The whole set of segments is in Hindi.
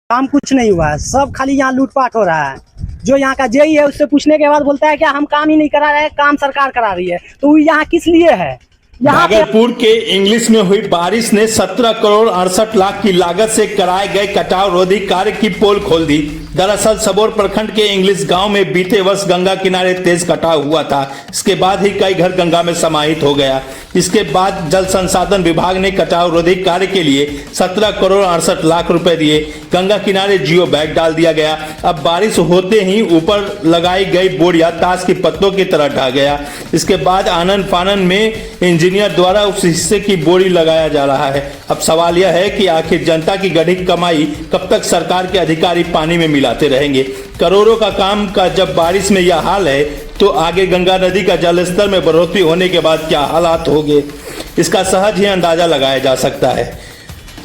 काम कुछ नहीं हुआ है, सब खाली यहाँ लूटपाट हो रहा है। जो यहाँ का जेई है उससे पूछने के बाद बोलता है कि हम काम ही नहीं करा रहे हैं, काम सरकार करा रही है। तो वो यहाँ किस लिए है? भागलपुर के इंग्लिश में हुई बारिश ने 17 करोड़ 68 लाख की लागत से कराए गए कटाव रोधी कार्य की पोल खोल दी। दरअसल सबौर प्रखंड के इंग्लिश गांव में बीते वर्ष गंगा किनारे तेज कटाव हुआ था। इसके बाद ही कई घर गंगा में समाहित हो गया। इसके बाद जल संसाधन विभाग ने कटाव रोधी कार्य के लिए 17 करोड़ 68 लाख रुपए दिए। गंगा किनारे जियो बैग डाल दिया गया। अब बारिश होते ही ऊपर लगाई गई बोरिया ताश की पत्तों की तरह ढह गया। इसके बाद आनन फानन में इंजीनियर द्वारा उस हिस्से की बोरी लगाया जा रहा है। अब सवाल यह है कि आखिर जनता की गढ़ी कमाई कब तक सरकार के अधिकारी पानी में मिलाते रहेंगे। करोड़ों का काम का जब बारिश में यह हाल है तो आगे गंगा नदी का जलस्तर में बढ़ोतरी होने के बाद क्या हालात होंगे, इसका सहज ही अंदाजा लगाया जा सकता है।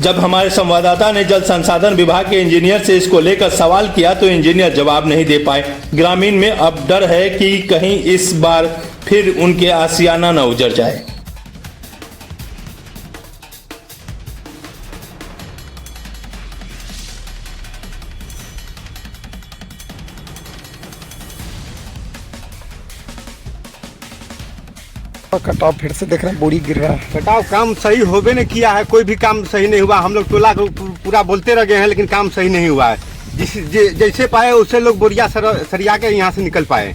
जब हमारे संवाददाता ने जल संसाधन विभाग के इंजीनियर से इसको लेकर सवाल किया तो इंजीनियर जवाब नहीं दे पाए। ग्रामीण में अब डर है कि कहीं इस बार फिर उनके आशियाना न उजड़ जाए। कटाव फिर से देख रहे हैं, बोरी गिर रहा है। कटाव काम सही होबे नहीं किया है, कोई भी काम सही नहीं हुआ। हम लोग टोला को पूरा बोलते रह गए हैं लेकिन काम सही नहीं हुआ है। जैसे पाए उससे लोग बोरिया सरिया के यहाँ से निकल पाए।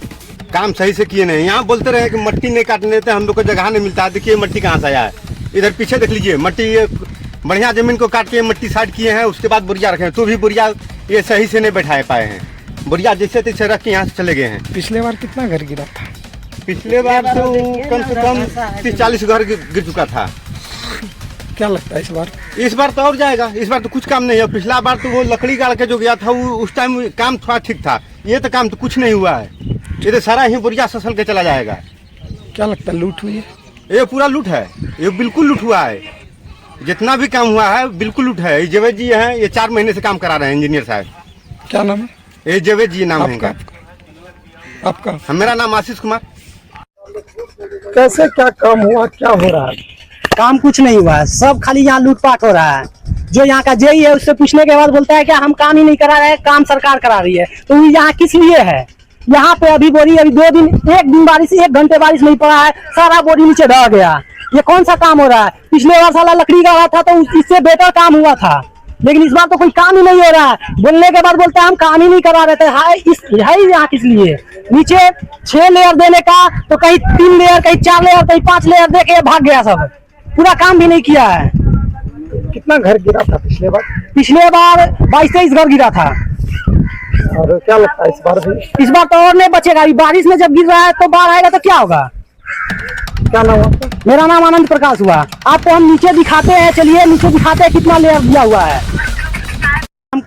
काम सही से किए नहीं। यहाँ बोलते रहे कि मट्टी नहीं काटने देते, हम लोग को जगह नहीं मिलता है। देखिए मट्टी कहाँ से आया है, इधर पीछे देख लीजिए। मट्टी बढ़िया जमीन को काट के मट्टी साइड किए हैं, उसके बाद बोरिया रखे हैं तो भी बोरिया ये सही से नहीं बैठाए पाए हैं। बोरिया जैसे तैसे रख के यहाँ से चले गए हैं। पिछले बार कितना घर गिरा था? पिछले बार तो कम से कम 30-40 घर गिर चुका था। क्या लगता है इस बार तो और जाएगा। इस बार तो कुछ काम नहीं है। पिछला बार तो वो लकड़ी गाड़ के जो गया था वो उस टाइम काम थोड़ा ठीक था। ये तो काम तो कुछ नहीं हुआ है। ये तो सारा ही बोरिया ससल के चला जाएगा। क्या लगता है लूट हुई है? ये पूरा लूट है, ये बिल्कुल लूट हुआ है। जितना भी काम हुआ है बिल्कुल लूट है। जवेद जी हैं, ये 4 महीने से काम करा रहे हैं इंजीनियर साहब। क्या नाम है? ये जवेद जी नाम है आपका? मेरा नाम आशीष कुमार। कैसे क्या काम हुआ, क्या हो रहा है? काम कुछ नहीं हुआ है, सब खाली यहाँ लूटपाट हो रहा है। जो यहाँ का जेई है उससे पूछने के बाद बोलता है कि हम काम ही नहीं करा रहे हैं, काम सरकार करा रही है। तो वो यहाँ किस लिए है? यहाँ पे अभी बोरी अभी 2 दिन 1 दिन बारिश 1 घंटे बारिश नहीं पड़ा है, सारा बोरी नीचे ढह गया। ये कौन सा काम हो रहा है? पिछले बार साला लकड़ी का था तो इससे बेहतर काम हुआ था, लेकिन इस बार तो कोई काम ही नहीं हो रहा है। बोलने के बाद बोलते हैं हम काम ही नहीं करा रहे थे। है यहाँ किस लिए? नीचे 6 लेयर देने का तो कहीं 3 लेयर, कहीं 4 लेयर, कहीं 5 लेयर दे के भाग गया सब। पूरा काम भी नहीं किया है। कितना घर गिरा था पिछले बार? पिछले बार 22-23 घर गिरा था। और क्या लगता है इस बार भी? इस बार तो और नहीं बचेगा। बारिश में जब गिर रहा है तो बाढ़ आएगा तो क्या होगा? क्या नाम आपका? मेरा नाम आनंद प्रकाश हुआ। आपको हम नीचे दिखाते हैं, चलिए नीचे दिखाते हैं कितना लेयर दिया हुआ है।